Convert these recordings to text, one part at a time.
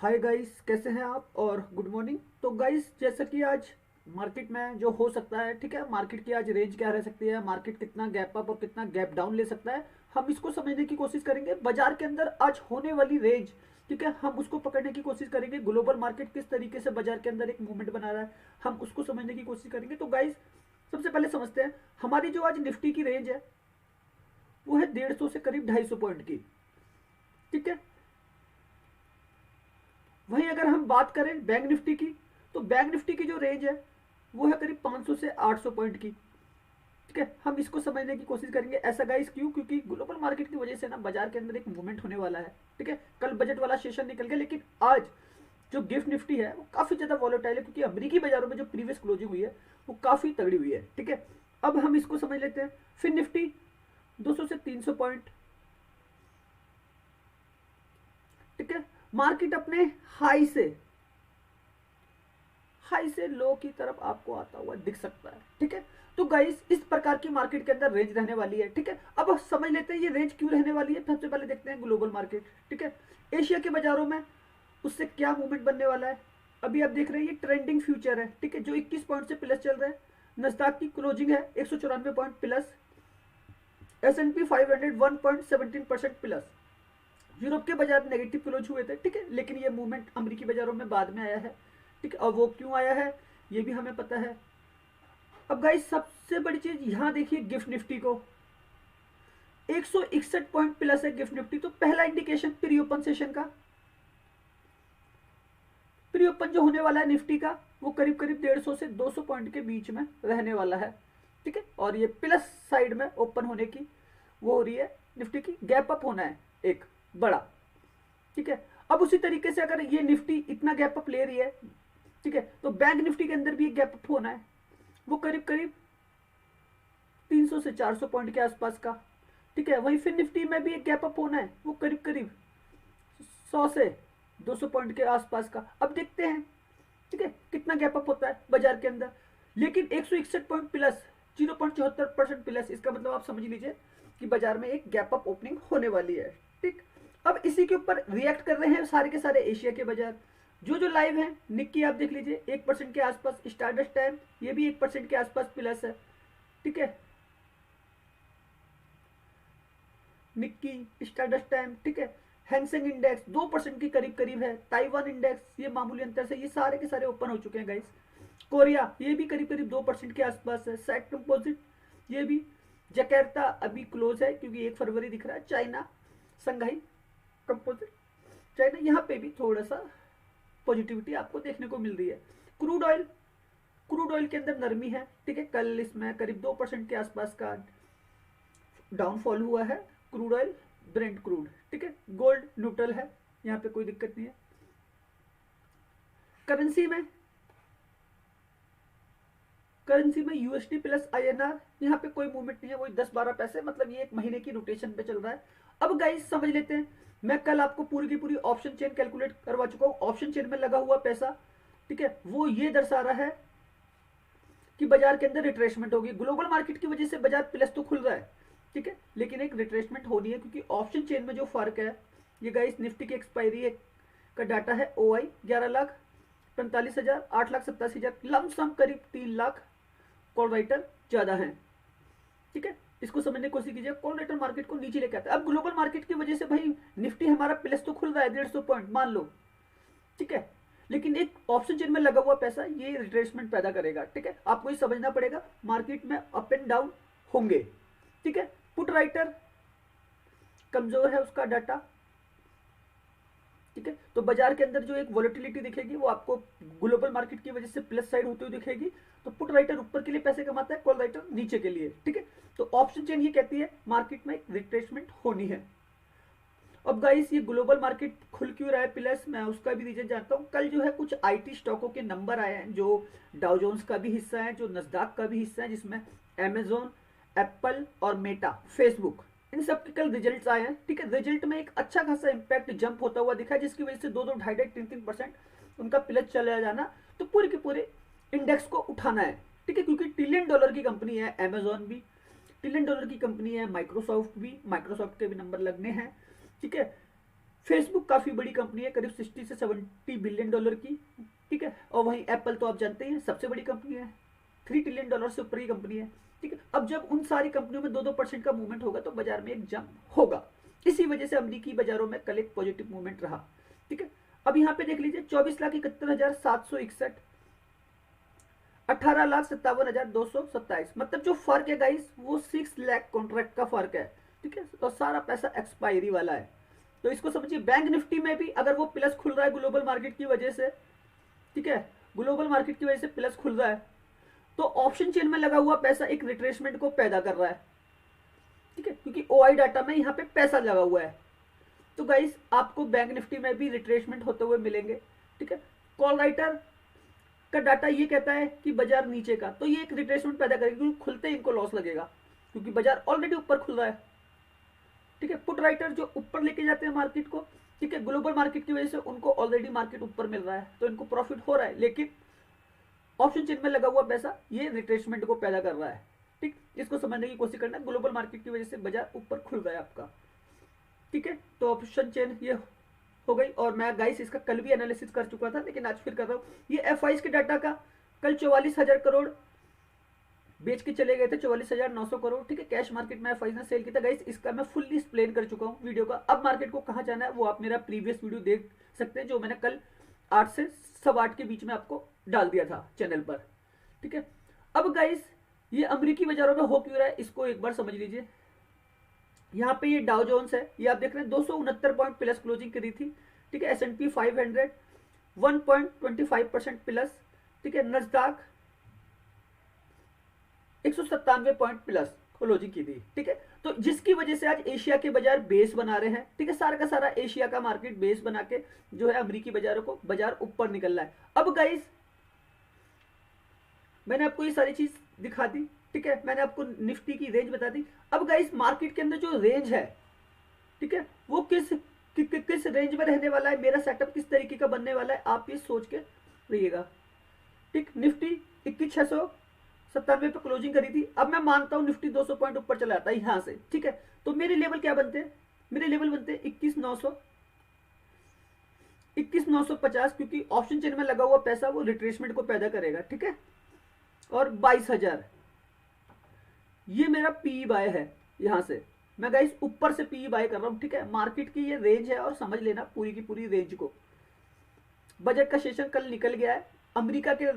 Hi guys, कैसे हैं आप और गुड मॉर्निंग। तो गाइस, जैसा कि आज मार्केट में जो हो सकता है, ठीक है, मार्केट की आज रेंज क्या रह सकती है, मार्केट कितना गैप अप और कितना गैप डाउन ले सकता है, हम इसको समझने की कोशिश करेंगे। बाजार के अंदर आज होने वाली रेंज, ठीक है, हम उसको पकड़ने की कोशिश करेंगे। ग्लोबल मार्केट किस तरीके से बाजार के अंदर एक मूवमेंट बना रहा है, हम उसको समझने की कोशिश करेंगे। तो गाइस, सबसे पहले समझते हैं हमारी जो आज निफ्टी की रेंज है वो है 150 से करीब 250 पॉइंट की, ठीक है। वहीं अगर हम बात करें बैंक निफ्टी की, तो बैंक निफ्टी की जो रेंज है वो है करीब 500 से 800 पॉइंट की, ठीक है। हम इसको समझने की कोशिश करेंगे। ऐसा गाइस क्यों? क्योंकि ग्लोबल मार्केट की वजह से ना बाजार के अंदर एक मूवमेंट होने वाला है, ठीक है। कल बजट वाला सेशन निकल गया, लेकिन आज जो गिफ्ट निफ्टी है वो काफी ज्यादा वॉलेटाइल है, क्योंकि अमेरिकी बाजारों में जो प्रीवियस क्लोजिंग हुई है वो काफी तगड़ी हुई है, ठीक है। अब हम इसको समझ लेते हैं। फिर निफ्टी 200 से 300 पॉइंट, ठीक है। मार्केट अपने हाई से हाई से लो की तरफ आपको आता हुआ दिख सकता है, ठीक है। तो गाइस, इस प्रकार की मार्केट के अंदर रेंज रहने वाली है, ठीक है। अब समझ लेते हैं ये रेंज क्यों रहने वाली है। सबसे पहले देखते हैं ग्लोबल मार्केट, ठीक है। एशिया के बाजारों में उससे क्या मूवमेंट बनने वाला है। अभी आप देख रहे हैं ये ट्रेंडिंग फ्यूचर है, ठीक है, जो 21 पॉइंट से प्लस चल रहा है। नस्दाक की क्लोजिंग है 194 point plus. S&P 500 1.17% plus. Europe के बाजार नेगेटिव क्लोज हुए थे, ठीक है, लेकिन ये मूवमेंट अमेरिकी बाजारों में बाद में आया है, ठीक है। और वो क्यों आया है ये भी हमें पता है। अब गाइस, सबसे बड़ी चीज यहां देखिए, गिफ्ट निफ्टी को 161 पॉइंट प्लस है गिफ्ट निफ्टी। तो पहला इंडिकेशन प्री ओपन सेशन का, प्री ओपन जो होने वाला है निफ्टी का वो करीब करीब 150 से 200 पॉइंट के बीच में रहने वाला है, ठीक है। और ये प्लस साइड में ओपन होने की वो हो रही है निफ्टी की, गैप अप होना है एक बड़ा, ठीक है। अब उसी तरीके से अगर ये निफ्टी इतना गैप अप ले रही है, ठीक है, तो बैंक निफ्टी के अंदर भी एक गैप अप होना है, वो करीब करीब 300 से 400 पॉइंट के आसपास का, ठीक है। वहीं फिर निफ्टी में भी एक गैप अप होना है, वो करीब करीब 100 से 200 पॉइंट के आसपास का। अब देखते हैं, ठीक है, कितना गैप अप होता है बाजार के अंदर। लेकिन 161 पॉइंट प्लस, 0.74% प्लस, इसका मतलब आप समझ लीजिए कि बाजार में एक गैप अप ओपनिंग होने वाली है, ठीक। अब इसी के ऊपर रिएक्ट कर रहे हैं सारे के सारे एशिया के बाजार। जो जो लाइव है, निक्की आप देख लीजिए 1% के आसपास, स्टारडस्ट टाइम ये भी 1% के आसपास प्लस है, ठीक है। निक्की, स्टारडस्ट टाइम, ठीक है। हैंगसेंग इंडेक्स 2% की करीब करीब है। ताइवान इंडेक्स ये मामूली अंतर से ये सारे के सारे ओपन हो चुके हैं गाइस। कोरिया ये भी करीब करीब 2% के आसपास है। सेट कंपोजिट ये भी। जकार्ता अभी क्लोज है क्योंकि 1 फरवरी दिख रहा है। चाइना संघाई कंपोजिट, चाइना यहाँ पे भी थोड़ा सा पॉजिटिविटी आपको देखने को मिल रही है। क्रूड ऑयल, क्रूड ऑयल के अंदर नरमी है, ठीक है। कल इसमें करीब 2% के आसपास का डाउनफॉल हुआ है क्रूड ऑयल, ब्रेंट क्रूड, ठीक है। गोल्ड न्यूट्रल है, यहाँ पे कोई दिक्कत नहीं है। करेंसी में, करेंसी में यूएसडी प्लस आईएनआर, यहाँ पे कोई मूवमेंट नहीं है, वही 10-12 पैसे, मतलब ये एक महीने की रोटेशन पे चल रहा है। अब गाइस समझ लेते हैं, मैं कल आपको पूरी की पूरी ऑप्शन चेन कैलकुलेट करवा चुका हूँ। ऑप्शन चेन में लगा हुआ पैसा, ठीक है, वो ये दर्शा रहा है कि बाजार के अंदर रिट्रेसमेंट होगी। ग्लोबल मार्केट की वजह से बाजार प्लस तो खुल रहा है, ठीक है, लेकिन एक रिट्रेसमेंट होनी है, क्योंकि ऑप्शन चेन में जो फर्क है, ये गाइस निफ्टी की एक्सपायरी है का डाटा है। ओआई 11,45,000, 8,87,000, लमसम करीब 3 लाख कॉल राइटर ज्यादा है, ठीक है। इसको समझने की कोशिश कीजिए, कॉल राइटर मार्केट को नीचे लेके आता है। अब ग्लोबल मार्केट की वजह से भाई निफ्टी हमारा प्लस तो खुल रहा है 150 पॉइंट मान लो, ठीक है, लेकिन एक ऑप्शन चेन में लगा हुआ पैसा ये रिट्रेसमेंट पैदा करेगा, ठीक है। आपको ये समझना पड़ेगा, मार्केट में अप एंड डाउन होंगे, ठीक है। पुट राइटर कमजोर है उसका डाटा, ठीक है। तो बाजार के अंदर जो एक वॉलेटिलिटी दिखेगी वो आपको ग्लोबल मार्केट की वजह से प्लस साइड होती हुई दिखेगी। तो पुट राइटर ऊपर के लिए पैसे कमाता है, कॉल राइटर नीचे के लिए, ठीक है। तो ऑप्शन चेन ये कहती है मार्केट में रिट्रेसमेंट होनी है। अब गाइस, ये ग्लोबल मार्केट खुल क्यों रहा है प्लस, मैं उसका भी रीजन जानता हूँ। कल जो है कुछ आईटी स्टॉकों के नंबर आए हैं, जो डाउ जोन्स का भी हिस्सा है, जो नस्दाक का भी हिस्सा है, जिसमें अमेजोन, एप्पल और मेटा, फेसबुक, इन सब के कल रिजल्ट आए हैं, ठीक है। रिजल्ट में एक अच्छा खासा इंपैक्ट जंप होता हुआ दिखा है, जिसकी वजह से 2-2, 2.5, 3-3% उनका प्लस चला जाना। तो पूरे के पूरे इंडेक्स को उठाना है, ठीक है, क्योंकि ट्रिलियन डॉलर की कंपनी है अमेजोन भी, ट्रिलियन डॉलर की कंपनी है माइक्रोसॉफ्ट भी, माइक्रोसॉफ्ट के भी नंबर लगने हैं, ठीक है। फेसबुक काफी बड़ी कंपनी है, करीब 60 से 70 बिलियन डॉलर की, ठीक है। और वहीं एप्पल तो आप जानते हैं सबसे बड़ी कंपनी है, 3 ट्रिलियन डॉलर से ऊपर की कंपनी है, ठीक है। अब जब उन सारी कंपनियों में 2-2% का मूवमेंट होगा तो बाजार में एक जंप होगा। इसी वजह से अमेरिकी बाजारों में कल एक पॉजिटिव मूवमेंट रहा, ठीक है। अब यहाँ पे देख लीजिए 24,71,761, 18,57,227, मतलब जो फर्क है गाइस वो 6 लाख कॉन्ट्रैक्ट का फर्क है, ठीक है। और सारा पैसा एक्सपायरी वाला है, तो इसको समझिए। बैंक निफ्टी में भी अगर वो प्लस खुल रहा है ग्लोबल मार्केट की वजह से, ठीक है, ग्लोबल मार्केट की वजह से प्लस खुल रहा है, तो ऑप्शन चेन में लगा हुआ पैसा एक रिट्रेसमेंट को पैदा कर रहा है, ठीक है, क्योंकि ओआई डाटा में यहाँ पे पैसा लगा हुआ है। तो गाइस आपको बैंक निफ्टी में भी रिट्रेसमेंट होते हुए मिलेंगे, ठीक है। कॉल राइटर का डाटा ये कहता है कि बाजार नीचे का, तो ये एक रिट्रेसमेंट पैदा करेगा क्योंकि खुलते ही इनको लॉस लगेगा, क्योंकि बाजार ऑलरेडी ऊपर खुल रहा है, ठीक है। पुट राइटर जो ऊपर लेके जाते हैं मार्केट को, ठीक है, ग्लोबल मार्केट की वजह से उनको ऑलरेडी मार्केट ऊपर मिल रहा है तो इनको प्रॉफिट हो रहा है, लेकिन ऑप्शन चेन में लगा हुआ पैसा ये रिट्रेसमेंट को पैदा कर रहा है, ठीक। इसको समझने की कोशिश करना, ग्लोबल मार्केट की वजह से बाजार ऊपर खुल रहा है आपका, ठीक है। तो ऑप्शन चेन ये हो गई, और मैं गाइस इसका कल भी एनालिसिस कर चुका था लेकिन आज फिर कर रहा हूँ। ये एफ के डाटा का कल 44,000 करोड़ बेच के चले गए थे, 44,900 करोड़, ठीक है। कैश मार्केट में एफ ने सेल किया था गाइस, इसका मैं फुल्ली एक्सप्लेन कर चुका हूँ वीडियो का। अब मार्केट को कहाँ जाना है वो आप मेरा प्रीवियस वीडियो देख सकते हैं, जो मैंने कल 8 से 8:15 के बीच में आपको डाल दिया था चैनल पर, ठीक है। अब गाइस ये अमेरिकी बाजारों में हो क्यों रहा है इसको एक बार समझ लीजिए। यहाँ पे ये डाउ जोन्स है, ये आप देख रहे हैं 269 पॉइंट प्लस क्लोजिंग करी थी, ठीक है। S&P 500 1.25% प्लस, ठीक है। नस्दाक 197 पॉइंट प्लस क्लोजिंग की थी, ठीक है। तो जिसकी वजह से आज एशिया के बाजार बेस बना रहे हैं, ठीक है। सारा का सारा एशिया का मार्केट बेस बना के जो है अमेरिकी बाजारों को बाजार ऊपर निकल रहा है। अब गाइस मैंने आपको ये सारी चीज दिखा दी, ठीक है। मैंने आपको निफ्टी की रेंज बता दी। अब गाइस मार्केट के अंदर जो रेंज है, ठीक है, वो किस रेंज में रहने वाला है, मेरा सेटअप किस तरीके का बनने वाला है, आप ये सोच के रहिएगा, ठीक। निफ्टी 21,697 पे क्लोजिंग करी थी। अब मैं मानता हूं निफ्टी 200 पॉइंट ऊपर चला जाता है यहां से, ठीक है। तो मेरे लेवल क्या बनते हैं, मेरे लेवल बनते हैं 21,950, क्योंकि ऑप्शन चेन में लगा हुआ पैसा वो रिट्रेसमेंट को पैदा करेगा, ठीक है। और 22,000 ये मेरा पी बाय है, यहां से मैं गाइस ऊपर से पी बाय कर रहा हूं, ठीक है। मार्केट की ये रेंज है और समझ लेना पूरी की पूरी रेंज को। बजट का सेशन कल निकल गया है, अमेरिका के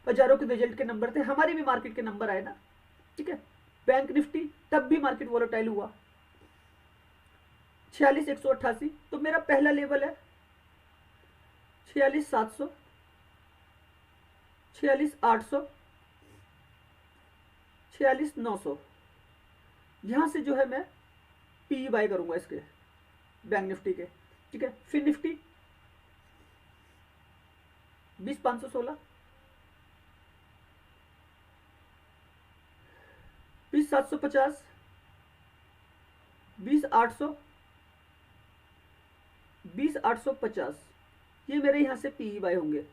बाजारों के रिजल्ट के नंबर थे, हमारे भी मार्केट के नंबर आए ना, ठीक है। बैंक निफ्टी तब भी मार्केट वोलेटाइल हुआ 46,188, तो मेरा पहला लेवल है 46,700, 46,800, 46,900, यहां से जो है मैं पी बाय करूंगा इसके बैंक निफ्टी के, ठीक है। फिर निफ्टी 20,516, 20,750, 20,800, 20,850, ये मेरे यहां से पी बाय होंगे।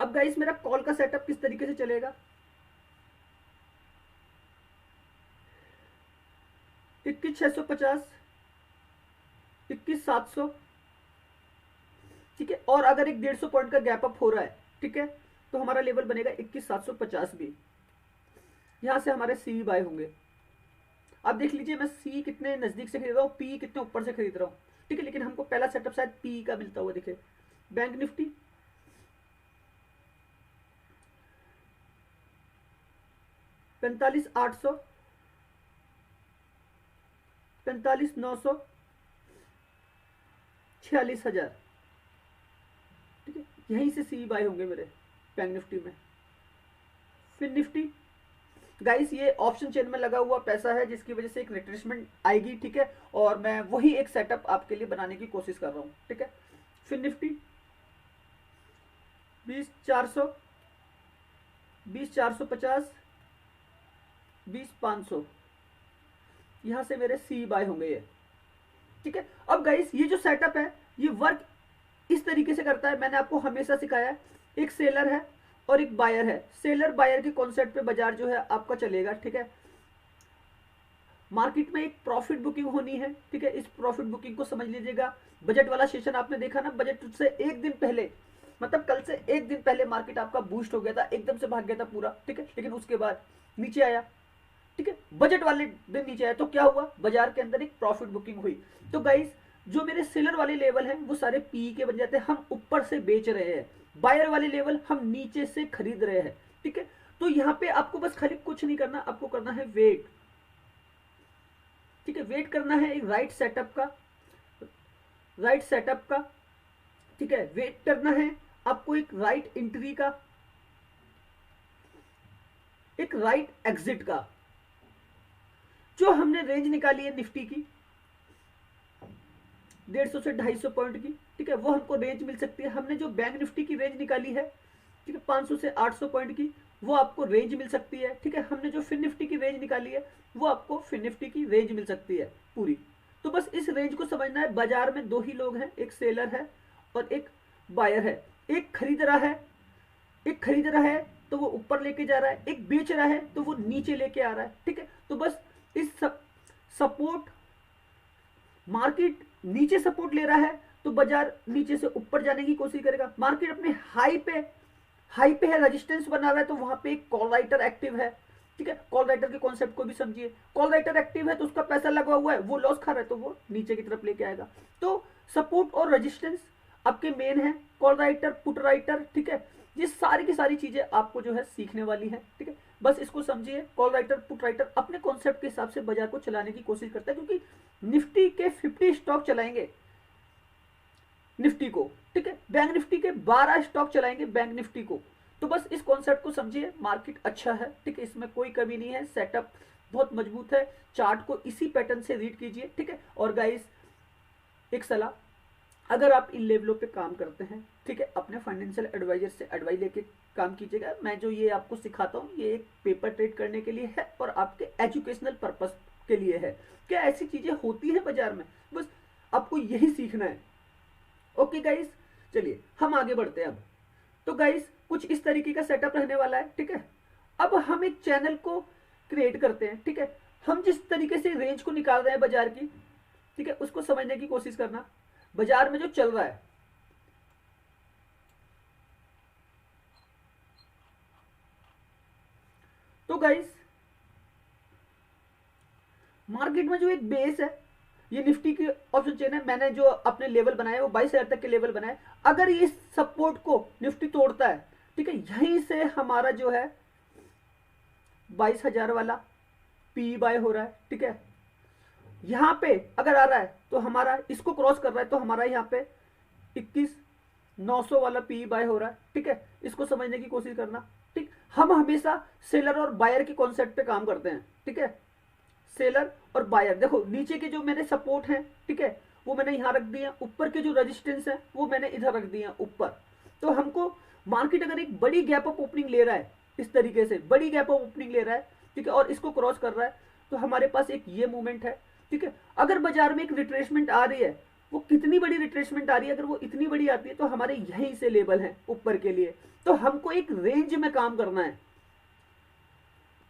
अब गाइस मेरा कॉल का सेटअप किस तरीके से चलेगा, 21,650, 21,700, ठीक है। और अगर एक 150 पॉइंट का गैप अप हो रहा है, ठीक है, तो हमारा लेवल बनेगा 21,750 भी, यहां से हमारे सी बाय होंगे। अब देख लीजिए मैं सी कितने नजदीक से खरीद रहा हूँ, पी कितने ऊपर से खरीद रहा हूँ, ठीक है। लेकिन हमको पहला सेटअप शायद पी का मिलता हुआ दिखे। बैंक निफ्टी 45,800, 45,900, 46,000, ठीक है। यहीं से सी बाय होंगे मेरे बैंक निफ्टी में। फिर निफ्टी गाइस ये ऑप्शन चेन में लगा हुआ पैसा है जिसकी वजह से एक रिट्रेसमेंट आएगी, ठीक है। और मैं वही एक सेटअप आपके लिए बनाने की कोशिश कर रहा हूं, ठीक है। फिर निफ्टी 20,400, 20,450, 20,500, यहां से मेरे सी बाय होंगे ये, ठीक है। अब गाइस ये जो सेटअप है ये वर्क इस तरीके से करता है, मैंने आपको हमेशा सिखाया है। एक सेलर है और एक बायर है, सेलर बायर के कॉन्सेप्ट पे बाजार जो है आपका चलेगा, ठीक है। मार्केट में एक प्रॉफिट बुकिंग होनी है, ठीक है। इस प्रॉफिट बुकिंग को समझ लीजिएगा। बजट वाला सेशन आपने देखा ना, बजट से एक दिन पहले, मतलब कल से एक दिन पहले मार्केट आपका बूस्ट हो गया था, एकदम से भाग गया था पूरा, ठीक है। लेकिन उसके बाद नीचे आया, ठीक है। बजट वाले दिन नीचे आया तो क्या हुआ, बाजार के अंदर एक प्रॉफिट बुकिंग हुई। तो गाइस जो मेरे सेलर वाले लेवल हैं वो सारे पी के बन जाते हैं, हम ऊपर से बेच रहे हैं। बायर वाले लेवल हम नीचे से खरीद रहे हैं, ठीक है। तो यहाँ पे आपको बस खाली कुछ नहीं करना, आपको करना है वेट, ठीक है। वेट करना है एक राइट सेटअप का, राइट सेटअप का, ठीक है। वेट करना है आपको एक राइट एंट्री का, एक राइट एग्जिट का। जो हमने रेंज निकाली है निफ्टी की 150 से 250 पॉइंट की, ठीक है, वो हमको रेंज मिल सकती है। हमने जो बैंक निफ्टी की रेंज निकाली है, ठीक है, 500 से 800 पॉइंट की, वो आपको रेंज मिल सकती है, ठीक है। हमने जो फिन निफ्टी की रेंज निकाली है वो आपको फिन निफ्टी की रेंज मिल सकती है पूरी। तो बस इस रेंज को समझना है। बाजार में दो ही लोग हैं, एक सेलर है और एक बायर है। एक खरीद रहा है, एक खरीद रहा है तो वो ऊपर लेके जा रहा है, एक बेच रहा है तो वो नीचे लेके आ रहा है, ठीक है। तो बस इस सपोर्ट, मार्केट नीचे सपोर्ट ले रहा है तो बाजार नीचे से ऊपर जाने की कोशिश करेगा। मार्केट अपने हाई पे है, रेजिस्टेंस बना रहा है, तो वहां पे एक कॉल राइटर एक्टिव है, ठीक है। कॉल राइटर के कॉन्सेप्ट को भी समझिए। कॉल राइटर एक्टिव है तो उसका पैसा लगा हुआ है, वो लॉस खा रहा है तो वो नीचे की तरफ लेके आएगा। तो सपोर्ट और रेजिस्टेंस आपके मेन है, कॉल राइटर, पुट राइटर, ठीक है। ये सारी की सारी चीजें आपको जो है सीखने वाली है, ठीक है। बस इसको समझिए। कॉल राइटर, पुट राइटर अपने कॉन्सेप्ट के हिसाब से बाजार को चलाने की कोशिश करता है, क्योंकि निफ्टी के 50 स्टॉक चलाएंगे निफ्टी को, ठीक है। बैंक निफ्टी के 12 स्टॉक चलाएंगे बैंक निफ्टी को। तो बस इस कॉन्सेप्ट को समझिए। मार्केट अच्छा है, ठीक है, इसमें कोई कमी नहीं है, सेटअप बहुत मजबूत है। चार्ट को इसी पैटर्न से रीड कीजिए, ठीक है। और गाइस एक सलाह, अगर आप इन लेवलों पे काम करते हैं, ठीक है, अपने फाइनेंशियल एडवाइजर से एडवाइस लेके काम कीजिएगा। मैं जो ये आपको सिखाता हूँ ये एक पेपर ट्रेड करने के लिए है और आपके एजुकेशनल पर्पस के लिए है। क्या ऐसी चीजें होती हैं बाजार में, बस आपको यही सीखना है। ओके गाइस, चलिए हम आगे बढ़ते हैं अब। तो गाइस कुछ इस तरीके का सेटअप रहने वाला है, ठीक है। अब हम एक चैनल को क्रिएट करते हैं, ठीक है। हम जिस तरीके से रेंज को निकाल रहे हैं बाजार की, ठीक है, उसको समझने की कोशिश करना। बाजार में जो चल रहा है, तो गाइस मार्केट में जो एक बेस है, ये निफ्टी की ऑप्शन चेन है। मैंने जो अपने लेवल बनाए वो 22,000 तक के लेवल बनाए। अगर ये सपोर्ट को निफ्टी तोड़ता है, ठीक है, यहीं से हमारा जो है 22,000 वाला पी बाय हो रहा है, ठीक है। यहां पे अगर आ रहा है तो हमारा इसको क्रॉस कर रहा है तो हमारा यहाँ पे 21,900 वाला पी बाय हो रहा है, ठीक है। इसको समझने की कोशिश करना, ठीक। हम हमेशा सेलर और बायर के कॉन्सेप्ट पे काम करते हैं, ठीक है। सेलर और बायर, देखो नीचे के जो मेरे सपोर्ट हैं, ठीक है, वो मैंने यहां रख दिए। ऊपर के जो रेजिस्टेंस है वो मैंने इधर रख दिए ऊपर। तो हमको मार्केट अगर एक बड़ी गैप अप ओपनिंग ले रहा है, इस तरीके से बड़ी गैप अप ओपनिंग ले रहा है, ठीक है, और इसको क्रॉस कर रहा है, तो हमारे पास एक ये मूवमेंट है, ठीक है। अगर बाजार में एक रिट्रेसमेंट आ रही है, वो कितनी बड़ी रिट्रेसमेंट आ रही है, अगर वो इतनी बड़ी आती है तो हमारे यहीं से लेवल है ऊपर के लिए। तो हमको एक रेंज में काम करना है।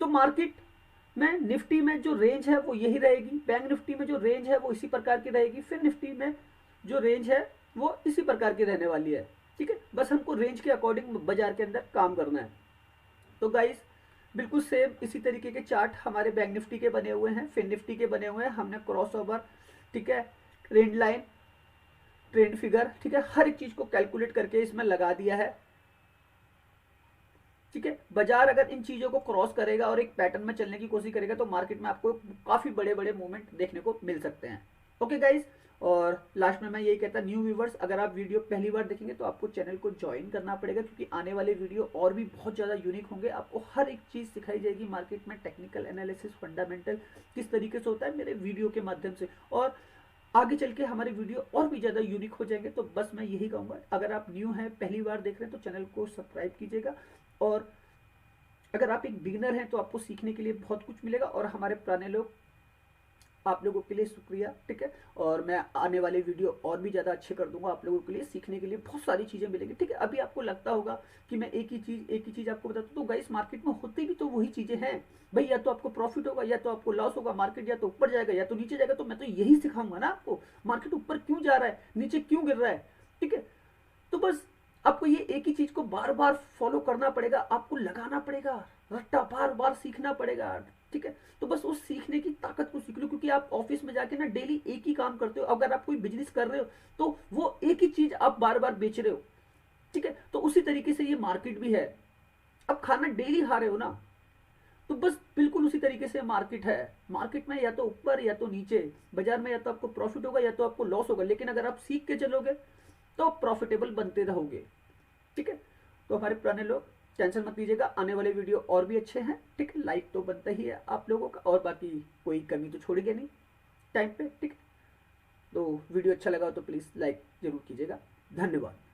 तो मार्केट में निफ्टी में जो रेंज है वो यही रहेगी, बैंक निफ्टी में जो रेंज है वो इसी प्रकार की रहेगी, फिर निफ्टी में जो रेंज है वो इसी प्रकार की रहने वाली है, ठीक है। बस हमको रेंज के अकॉर्डिंग बाजार के अंदर काम करना है। तो गाइस बिल्कुल सेम इसी तरीके के चार्ट हमारे बैंक निफ्टी के बने हुए हैं, फिन निफ्टी के बने हुए हैं। हमने क्रॉस ओवर, ठीक है, ट्रेंड लाइन, ट्रेंड फिगर, ठीक है, हर एक चीज को कैलकुलेट करके इसमें लगा दिया है, ठीक है। बाजार अगर इन चीजों को क्रॉस करेगा और एक पैटर्न में चलने की कोशिश करेगा तो मार्केट में आपको काफी बड़े बड़े मूवमेंट देखने को मिल सकते हैं। ओके गाइस, और लास्ट में मैं यही कहता, न्यू व्यूवर्स अगर आप वीडियो पहली बार देखेंगे तो आपको चैनल को ज्वाइन करना पड़ेगा, क्योंकि आने वाले वीडियो और भी बहुत ज़्यादा यूनिक होंगे। आपको हर एक चीज़ सिखाई जाएगी मार्केट में, टेक्निकल एनालिसिस, फंडामेंटल किस तरीके से होता है मेरे वीडियो के माध्यम से, और आगे चल के हमारे वीडियो और भी ज़्यादा यूनिक हो जाएंगे। तो बस मैं यही कहूँगा, अगर आप न्यू हैं, पहली बार देख रहे हैं, तो चैनल को सब्सक्राइब कीजिएगा। और अगर आप एक बिगिनर हैं तो आपको सीखने के लिए बहुत कुछ मिलेगा, और हमारे पुराने लोग आप लोगों के लिए शुक्रिया, ठीक है। और मैं आने वाले वीडियो और भी ज़्यादा अच्छे कर दूंगा आप लोगों के लिए, सीखने के लिए बहुत सारी चीज़ें मिलेंगी, ठीक है। अभी आपको लगता होगा कि मैं एक ही चीज़ आपको बताता हूँ, तो गाइस मार्केट में होती भी तो वही चीज़ें हैं भाई, या तो आपको प्रॉफिट होगा या तो आपको लॉस होगा, मार्केट या तो ऊपर जाएगा या तो नीचे जाएगा। तो मैं तो यही सिखाऊंगा ना आपको, मार्केट ऊपर क्यों जा रहा है, नीचे क्यों गिर रहा है, ठीक है। तो बस आपको ये एक ही चीज को बार बार फॉलो करना पड़ेगा, आपको लगाना पड़ेगा, रट्टा बार बार सीखना पड़ेगा, ठीक है। तो बस उस सीखने की ताकत को सीख लो, क्योंकि आप ऑफिस में जाके ना डेली एक ही काम करते हो। अगर आप कोई बिजनेस कर रहे हो तो वो एक ही चीज आप बार बार बेच रहे हो, ठीक है। तो उसी तरीके से ये मार्केट भी है, अब खाना डेली खा रहे हो ना, तो बस बिल्कुल उसी तरीके से मार्केट है। मार्केट में या तो ऊपर या तो नीचे, बाजार में या तो आपको प्रॉफिट होगा या तो आपको लॉस होगा, लेकिन अगर आप सीख के चलोगे तो आप प्रॉफिटेबल बनते रहोगे, ठीक है। तो हमारे पुराने लोग टेंशन मत लीजिएगा, आने वाले वीडियो और भी अच्छे हैं, ठीक है। लाइक तो बनता ही है आप लोगों का, और बाकी कोई कमी तो छोड़ेगा नहीं टाइम पे, ठीक है। तो वीडियो अच्छा लगा तो प्लीज़ लाइक जरूर कीजिएगा। धन्यवाद।